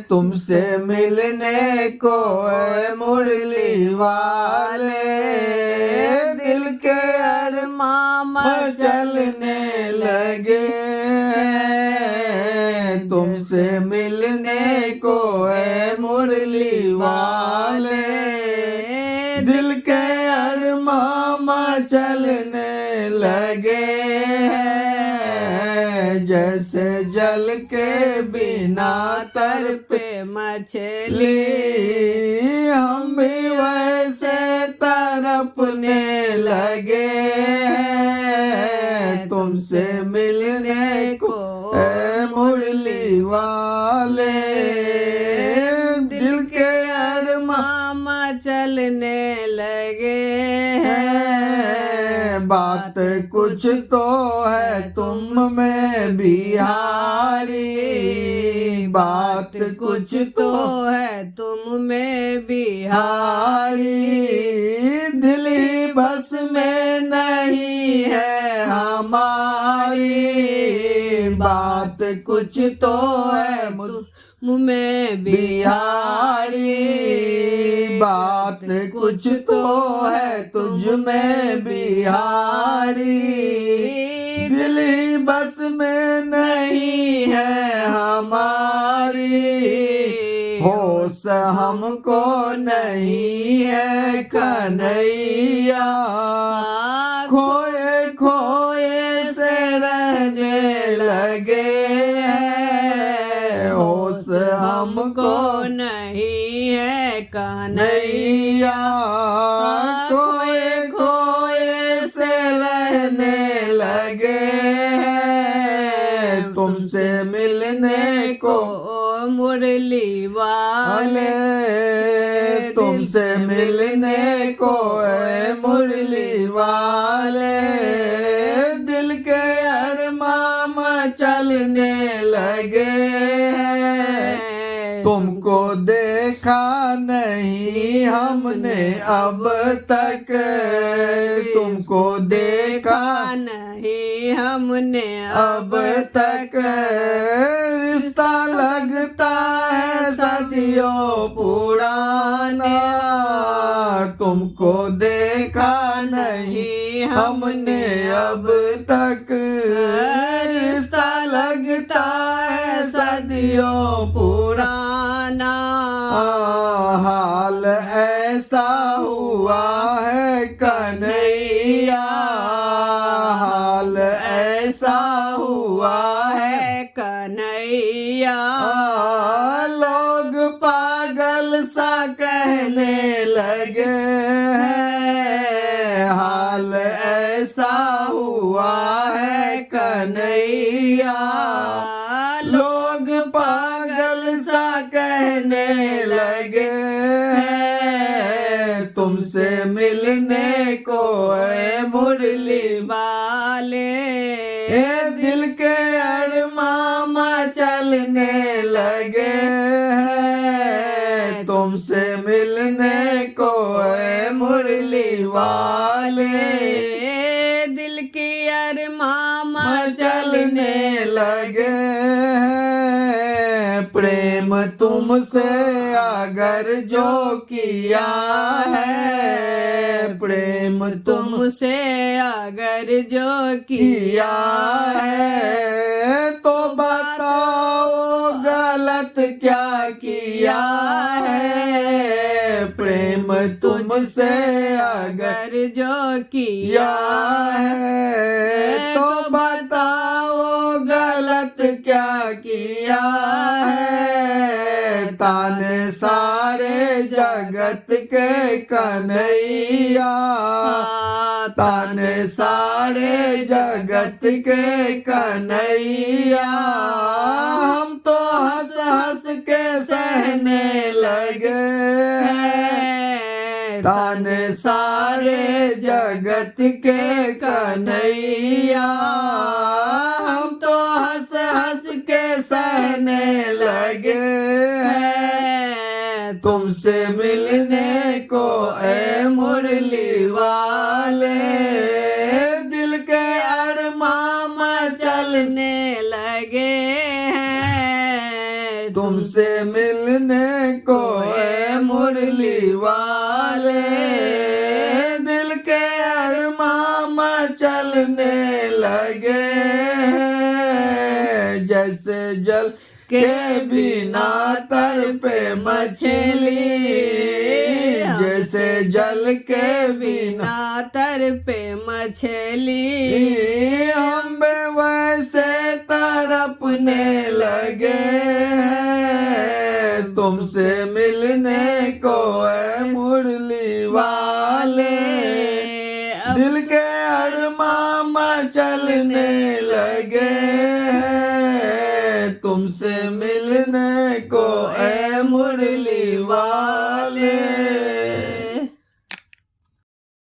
तुमसे मिलने को ऐ मुरली वाले, दिल के अरमां मचलने लगे। तुमसे मिलने को ऐ मुरली वाले, दिल के अरमां मचलने लगे। जैसे जल के बिना तड़पे मछली, हम भी वैसे तड़पने लगे। तुमसे मिलने को ऐ मुरली वाले, दिल के अरमां मचलने लगे। बात कुछ तो है तुम में बिहारी, बात कुछ तो है तुम में बिहारी। दिल ही बस में नहीं है हमारी, बात कुछ तो है तुम में बिहारी। बात कुछ तो है तुझ में बिहारी, दिल ही बस में नहीं है हमारी। होश हमको नहीं है कन्हैया, खोए खोए से रहने लगे। होश हमको नहीं है कन्हैया, खोए खोए से रहने लगे। तुमसे मिलने को मुरली वाले, तुमसे मिलने को ऐ मुरली वाले, दिल के अरमां मचलने लगे। तुमको देखा नहीं हमने अब तक, तुमको देखा नहीं हमने अब तक। रिश्ता लगता है सदियों पुराना, तुमको देखा नहीं हमने अब तक। रिश्ता लगता है सदियों पुराना। हाल ऐसा हुआ है कन्हैया, हाल ऐसा हुआ है कन्हैया। लोग पागल सा कहने लगे, हाल ऐसा हुआ है कन्हैया। लोग पागल सा कहने लगे। तुमसे मिलने को ऐ मुरली वाले, दिल के अरमां मचलने लगे। तुमसे मिलने को ऐ मुरली वाले, दिल के अरमां मचलने लगे। प्रेम तुमसे अगर जो किया है, प्रेम तुमसे अगर जो किया है, तो बताओ गलत क्या किया है। प्रेम तुमसे अगर जो किया है, तो बताओ गलत क्या किया है। ताने सारे जगत के कन्हैया, ताने सारे जगत के कन्हैया। हम तो हंस हंस के सहने लगे। ताने सारे जगत के कन्हैया, हम तो हंस हंस के सहने लगे। तुमसे मिलने को ऐ मुरली वाले, दिल के अरमां मचलने लगे हैं। तुमसे मिलने को ए मुरली वाले, दिल के अरमां मचलने लगे, जैसे जल के बिना तड़पे मछली, जैसे जल के बिना तड़पे मछली, हम वैसे तड़पने लगे, तुमसे मिलने को ए मुरली वाले, दिल के अरमां मचलने लगे,